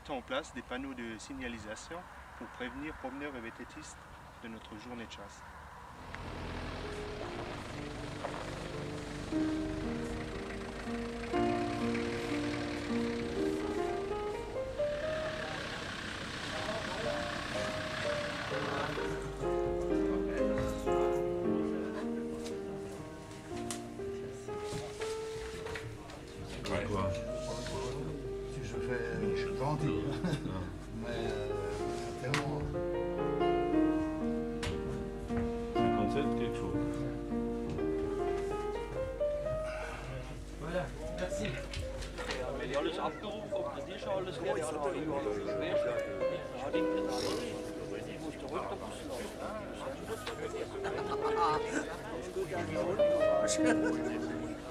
mettons en place des panneaux de signalisation pour prévenir promeneurs et vététistes de notre journée de chasse. Je suis gentil, mais tellement. 57 quelque chose. Voilà, merci. Wenn ich alles abgerufen habe, das ist alles fertig. Ich muss zurück, da muss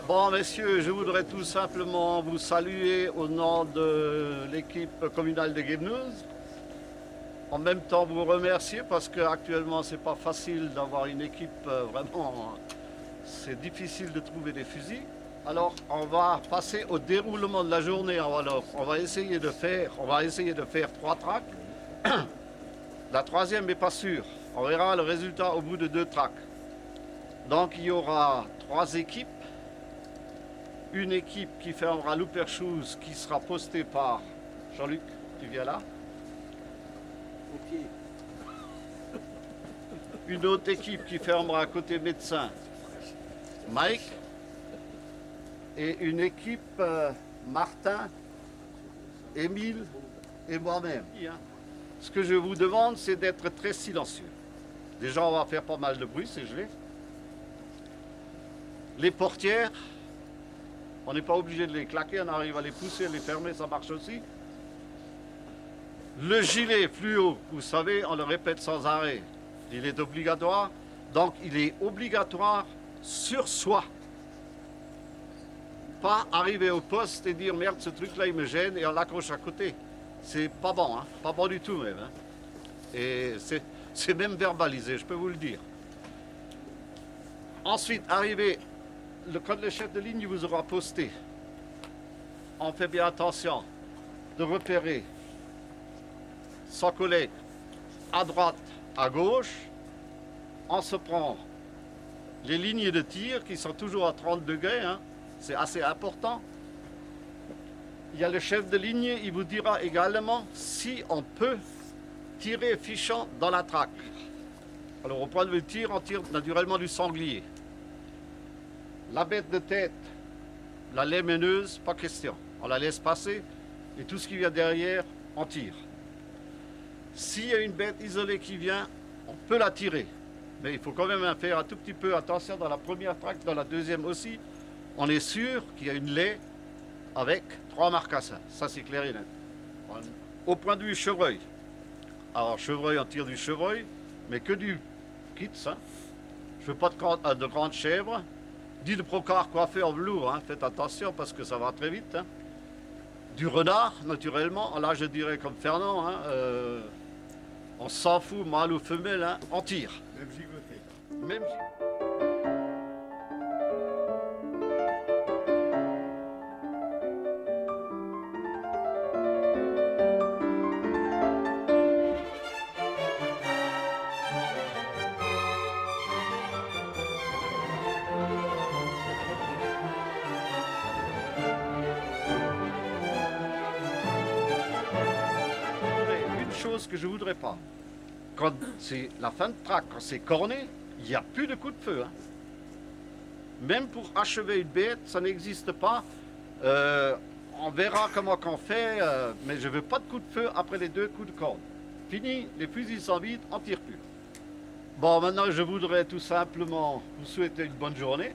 Bon, messieurs, je voudrais tout simplement vous saluer au nom de l'équipe communale de Guévenouz. En même temps, vous remercier parce qu'actuellement, c'est pas facile d'avoir une équipe vraiment. C'est difficile de trouver des fusils. Alors, on va passer au déroulement de la journée. Alors, on va essayer de faire 3 tracks. La troisième n'est pas sûre. On verra le résultat au bout de 2 tracks. Donc, il y aura 3 équipes. Une équipe qui fermera l'Ouperchouse qui sera postée par Jean-Luc, tu viens là. Ok. Une autre équipe qui fermera côté médecin, Mike. Et une équipe Martin, Émile et moi-même. Ce que je vous demande, c'est d'être très silencieux. Déjà, on va faire pas mal de bruit, c'est gelé. Les portières, on n'est pas obligé de les claquer, on arrive à les pousser, les fermer, ça marche aussi. Le gilet fluo, vous savez, on le répète sans arrêt, il est obligatoire. Donc il est obligatoire sur soi. Pas arriver au poste et dire merde, ce truc-là il me gêne et on l'accroche à côté. C'est pas bon, hein? Pas bon du tout même. Hein? Et c'est même verbalisé, je peux vous le dire. Ensuite, arriver. Quand le chef de ligne vous aura posté, on fait bien attention de repérer son collègue à droite, à gauche. On se prend les lignes de tir qui sont toujours à 30 degrés, hein, c'est assez important. Il y a le chef de ligne, il vous dira également si on peut tirer fichant dans la traque. Alors au point de vue tir, on tire naturellement du sanglier. La bête de tête, la lémeneuse, pas question. On la laisse passer et tout ce qui vient derrière, on tire. S'il y a une bête isolée qui vient, on peut la tirer. Mais il faut quand même faire un tout petit peu attention dans la première traque, dans la deuxième aussi. On est sûr qu'il y a une laie avec 3 marcassins. Ça, c'est clair et net. Au point de vue chevreuil. Alors, chevreuil, on tire du chevreuil, mais que du kits. Hein. Je ne veux pas de grandes chèvres. Dit de procard coiffé en velours, hein. Faites attention parce que ça va très vite. Hein. Du renard, naturellement. Là, je dirais comme Fernand, hein, on s'en fout, mâle ou femelle, hein, on tire. Même gigoté. Même chose que je voudrais pas. Quand c'est la fin de traque, quand c'est corné, il n'y a plus de coup de feu. Hein. Même pour achever une bête, ça n'existe pas. On verra comment qu'on fait, mais je veux pas de coup de feu après les 2 coups de corde. Fini, les fusils sont vides, on tire plus. Bon, maintenant je voudrais tout simplement vous souhaiter une bonne journée.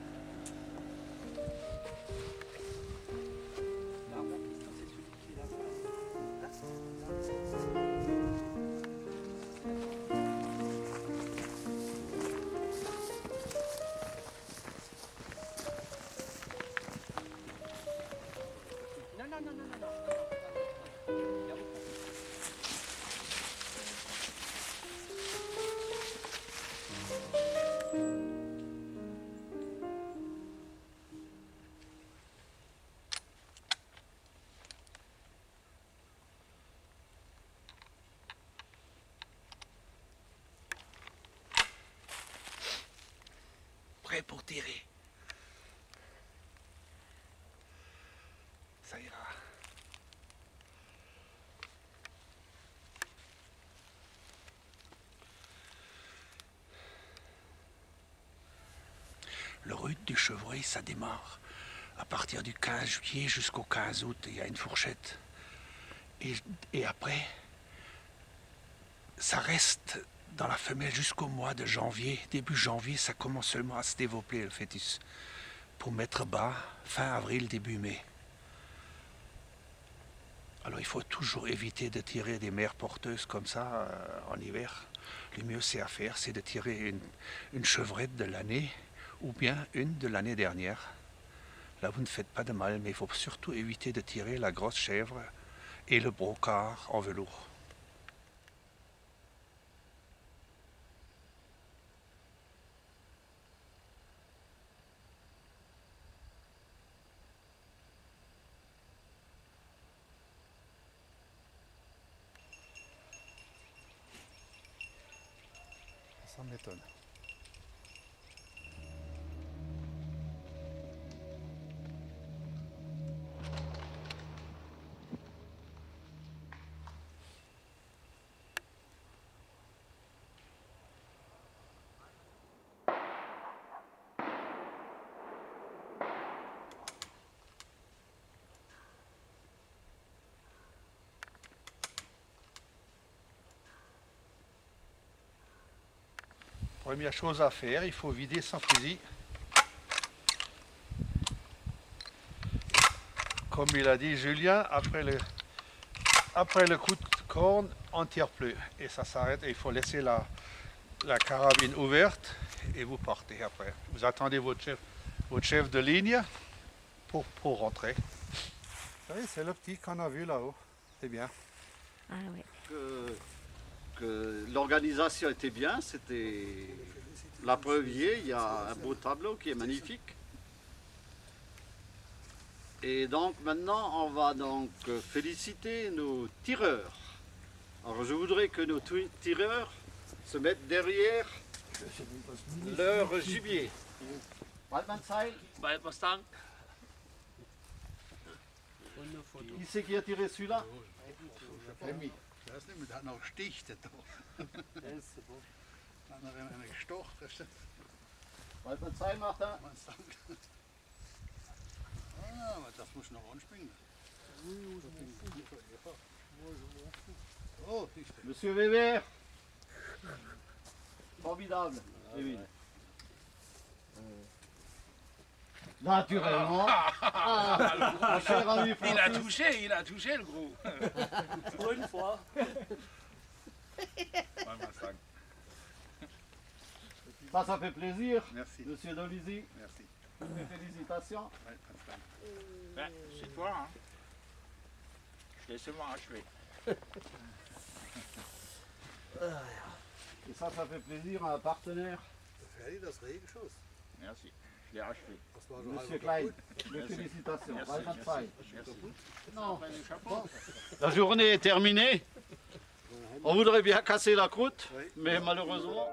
Le rut du chevreuil, ça démarre à partir du 15 juillet jusqu'au 15 août. Il y a une fourchette. Et après, ça reste dans la femelle jusqu'au mois de janvier. Début janvier, ça commence seulement à se développer, le fœtus, pour mettre bas fin avril, début mai. Alors il faut toujours éviter de tirer des mères porteuses comme ça en hiver. Le mieux c'est à faire, c'est de tirer une chevrette de l'année ou bien une de l'année dernière. Là vous ne faites pas de mal, mais il faut surtout éviter de tirer la grosse chèvre et le brocard en velours. Ça m'étonne. Première chose à faire, il faut vider son fusil. Comme il a dit Julien, après le coup de corne, on ne tire plus. Et ça s'arrête et il faut laisser la carabine ouverte et vous partez après. Vous attendez votre chef de ligne pour rentrer. Vous savez, c'est le petit qu'on a vu là-haut. C'est bien. Ah oui. Que l'organisation était bien, c'était la preuve hier, il y a un beau tableau qui est magnifique. Et donc maintenant on va donc féliciter nos tireurs. Alors je voudrais que nos tireurs se mettent derrière leur gibier. Waldmannsheil, Waldmustang. qui c'est qui a tiré celui-là? Emmy, ich weiß nicht, mit hat noch sticht. Hat noch einer gestochen. Waldmannsheil, Martin. Ah, aber das muss noch anspringen. Oh, ich Monsieur Weber. Formidable. Naturellement. Mon cher ami Francis. Il a touché le gros. Pour une fois. Ça fait plaisir. Merci. Monsieur Dolizy. Merci. Félicitations. Ouais, pas de problème. C'est toi, hein. Laissez-moi achever. Et ça fait plaisir à un partenaire. Fertig, das Regenschuss. Merci. Je l'ai achevé. Das war schon Monsieur halb Klein. Mes félicitations. Merci, Waldmannsheil. Merci. Non. Après le chapeau. La journée est terminée. On voudrait bien casser la croûte, Oui. mais malheureusement.